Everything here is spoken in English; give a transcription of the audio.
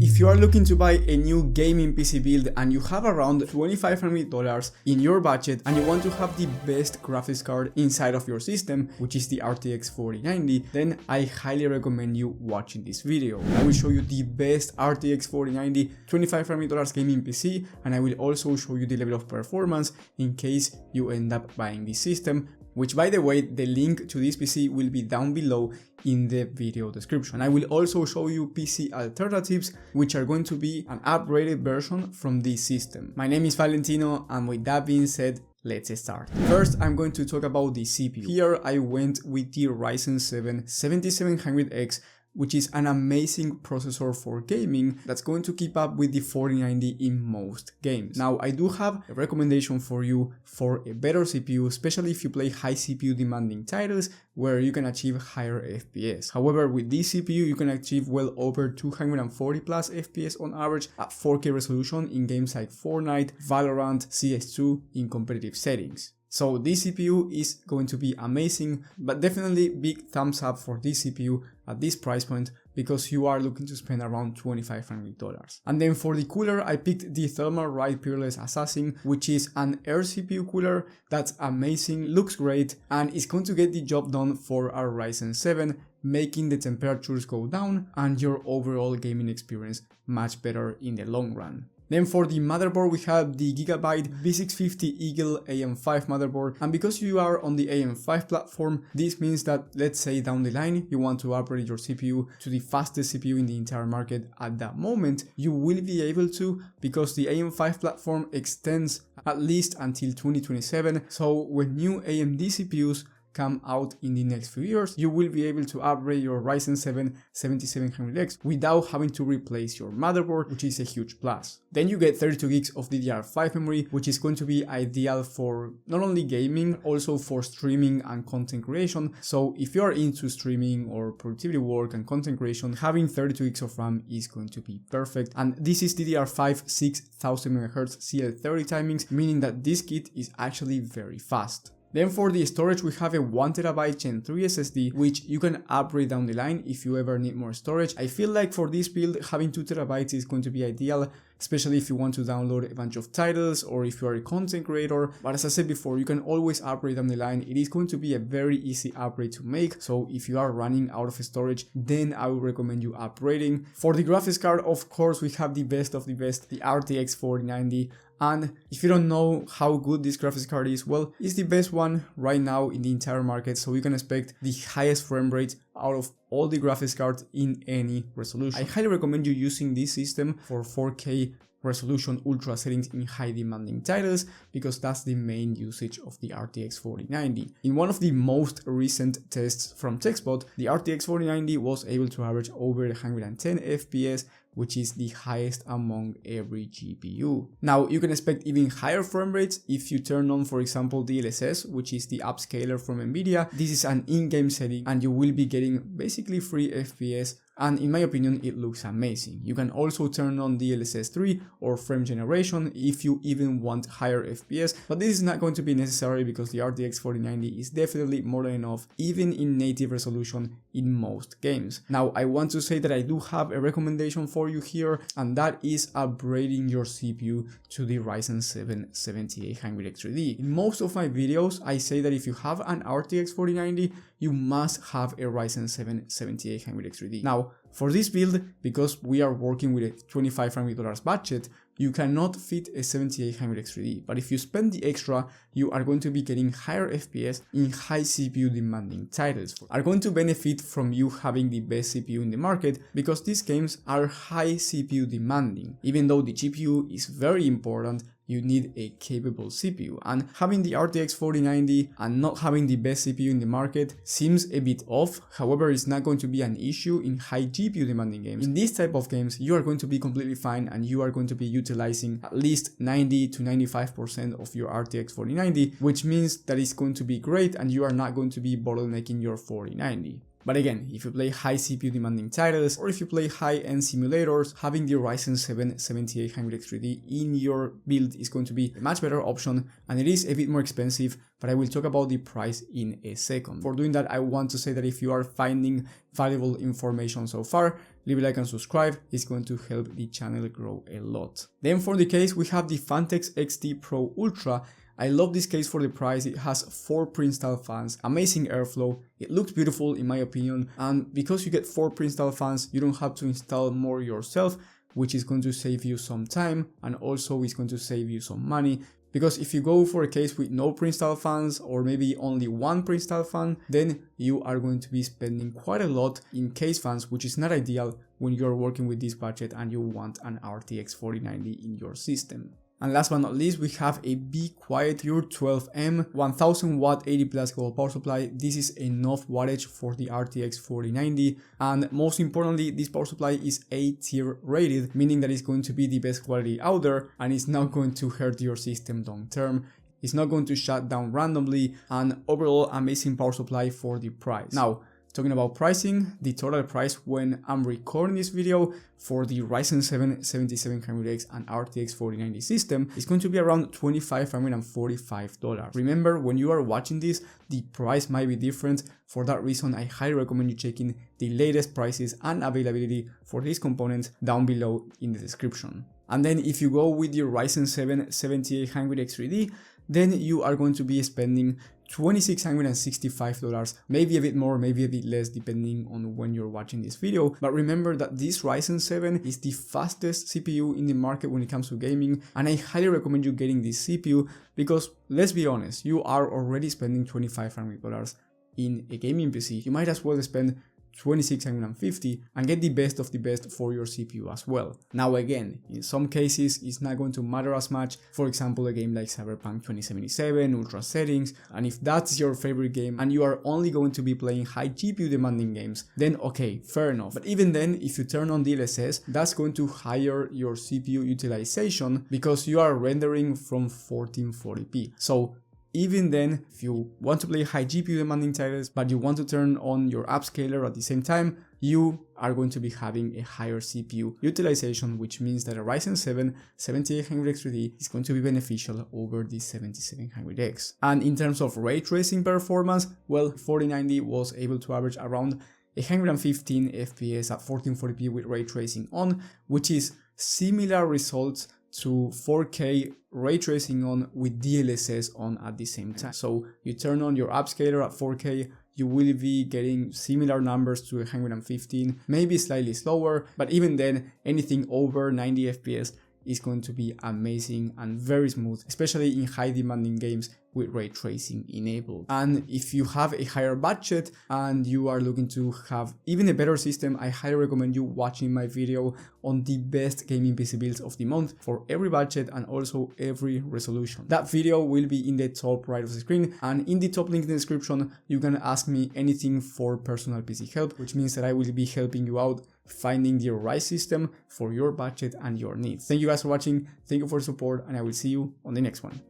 If you are looking to buy a new gaming PC build and you have around $2,500 in your budget and you want to have the best graphics card inside of your system, which is the RTX 4090, then I highly recommend you watching this video. I will show you the best RTX 4090 $2,500 gaming PC, and I will also show you the level of performance in case you end up buying this system, which, by the way, the link to this PC will be down below in the video description. I will also show you PC alternatives, which are going to be an upgraded version from this system. My name is Valentino, and with that being said, let's start. First, I'm going to talk about the CPU. Here I went with the Ryzen 7 7700X, which is an amazing processor for gaming that's going to keep up with the 4090 in most games. Now, I do have a recommendation for you for a better CPU, especially if you play high CPU demanding titles where you can achieve higher FPS. However, with this CPU, you can achieve well over 240 plus FPS on average at 4K resolution in games like Fortnite, Valorant, CS2 in competitive settings. So this CPU is going to be amazing, but definitely big thumbs up for this CPU at this price point because you are looking to spend around $2,500. And then for the cooler, I picked the Thermalright Peerless Assassin, which is an Air CPU cooler that's amazing, looks great, and is going to get the job done for our Ryzen 7, making the temperatures go down and your overall gaming experience much better in the long run. Then for the motherboard, we have the Gigabyte B650 Eagle AM5 motherboard, and because you are on the AM5 platform, this means that, let's say down the line, you want to upgrade your CPU to the fastest CPU in the entire market at that moment, you will be able to, because the AM5 platform extends at least until 2027, so when new AMD CPUs come out in the next few years, you will be able to upgrade your Ryzen 7 7700X without having to replace your motherboard, which is a huge plus. Then you get 32 gigs of DDR5 memory, which is going to be ideal for not only gaming, also for streaming and content creation. So if you are into streaming or productivity work and content creation, having 32 gigs of RAM is going to be perfect. And this is DDR5 6000 MHz CL30 timings, meaning that this kit is actually very fast. Then for the storage, we have a 1TB Gen 3 SSD, which you can upgrade down the line if you ever need more storage. I feel like for this build, having 2TB is going to be ideal, especially if you want to download a bunch of titles or if you are a content creator. But as I said before, you can always upgrade down the line. It is going to be a very easy upgrade to make. So if you are running out of storage, then I would recommend you upgrading. For the graphics card, of course, we have the best of the best, the RTX 4090. And if you don't know how good this graphics card is, well, it's the best one right now in the entire market, so you can expect the highest frame rate out of all the graphics cards in any resolution. I highly recommend you using this system for 4K resolution ultra settings in high demanding titles, because that's the main usage of the RTX 4090. In one of the most recent tests from TechSpot, the RTX 4090 was able to average over 110 FPS, which is the highest among every GPU. Now, you can expect even higher frame rates if you turn on, for example, DLSS, which is the upscaler from Nvidia. This is an in-game setting and you will be getting basically free FPS, and in my opinion, it looks amazing. You can also turn on DLSS 3 or frame generation if you even want higher FPS, but this is not going to be necessary because the RTX 4090 is definitely more than enough, even in native resolution in most games. Now, I want to say that I do have a recommendation for you here, and that is upgrading your CPU to the Ryzen 7 7800X3D. In most of my videos, I say that if you have an RTX 4090, you must have a Ryzen 7 7800X3D. Now, for this build, because we are working with a $2,500 budget, you cannot fit a 7800X3D, but if you spend the extra, you are going to be getting higher FPS in high CPU demanding titles. Are going to benefit from you having the best CPU in the market, because these games are high CPU demanding. Even though the GPU is very important, you need a capable CPU, and having the RTX 4090 and not having the best CPU in the market seems a bit off. However, it's not going to be an issue in high GPU demanding games. In this type of games, you are going to be completely fine and you are going to be utilizing at least 90 to 95% of your RTX 4090, which means that it's going to be great and you are not going to be bottlenecking your 4090. But again, if you play high CPU demanding titles, or if you play high-end simulators, having the Ryzen 7 7800X3D in your build is going to be a much better option, and it is a bit more expensive, but I will talk about the price in a second. For doing that, I want to say that if you are finding valuable information so far, leave a like and subscribe. It's going to help the channel grow a lot. Then for the case, we have the Fantex XT Pro Ultra. I love this case for the price. It has 4 pre-installed fans, amazing airflow, it looks beautiful in my opinion, and because you get 4 pre-installed fans, you don't have to install more yourself, which is going to save you some time and also is going to save you some money. Because if you go for a case with no pre-installed fans or maybe only 1 pre-installed fan, then you are going to be spending quite a lot in case fans, which is not ideal when you're working with this budget and you want an RTX 4090 in your system. And last but not least, we have a Be Quiet Pure 12M 1000 watt 80 plus gold power supply. This is enough wattage for the RTX 4090, and most importantly, this power supply is A tier rated, meaning that it's going to be the best quality out there and it's not going to hurt your system long term. It's not going to shut down randomly, and overall amazing power supply for the price. Now, talking about pricing, the total price when I'm recording this video for the Ryzen 7 7700X and RTX 4090 system is going to be around $2,545. Remember, when you are watching this, the price might be different. For that reason, I highly recommend you checking the latest prices and availability for these components down below in the description. And then if you go with your Ryzen 7 7800X3D, then you are going to be spending $2,665, maybe a bit more, maybe a bit less, depending on when you're watching this video. But remember that this Ryzen 7 is the fastest CPU in the market when it comes to gaming, and I highly recommend you getting this CPU because, let's be honest, you are already spending $2,500 in a gaming PC. You might as well spend $2,650 and get the best of the best for your CPU as well. Now again, in some cases it's not going to matter as much, for example a game like Cyberpunk 2077, ultra settings, and if that's your favorite game and you are only going to be playing high GPU demanding games, then okay, fair enough. But even then, if you turn on DLSS, that's going to higher your CPU utilization because you are rendering from 1440p. So even then, if you want to play high GPU demanding titles, but you want to turn on your upscaler at the same time, you are going to be having a higher CPU utilization, which means that a Ryzen 7 7800X3D is going to be beneficial over the 7700X. And in terms of ray tracing performance, well, 4090 was able to average around 115 FPS at 1440p with ray tracing on, which is similar results to 4K ray tracing on with DLSS on at the same time. So you turn on your upscaler at 4K, you will be getting similar numbers to 115, maybe slightly slower, but even then, anything over 90 FPS is going to be amazing and very smooth, especially in high demanding games with ray tracing enabled. And if you have a higher budget and you are looking to have even a better system, I highly recommend you watching my video on the best gaming PC builds of the month for every budget and also every resolution. That video will be in the top right of the screen, and in the top link in the description you can ask me anything for personal PC help, which means that I will be helping you out finding the right system for your budget and your needs. Thank you guys for watching, thank you for the support, and I will see you on the next one.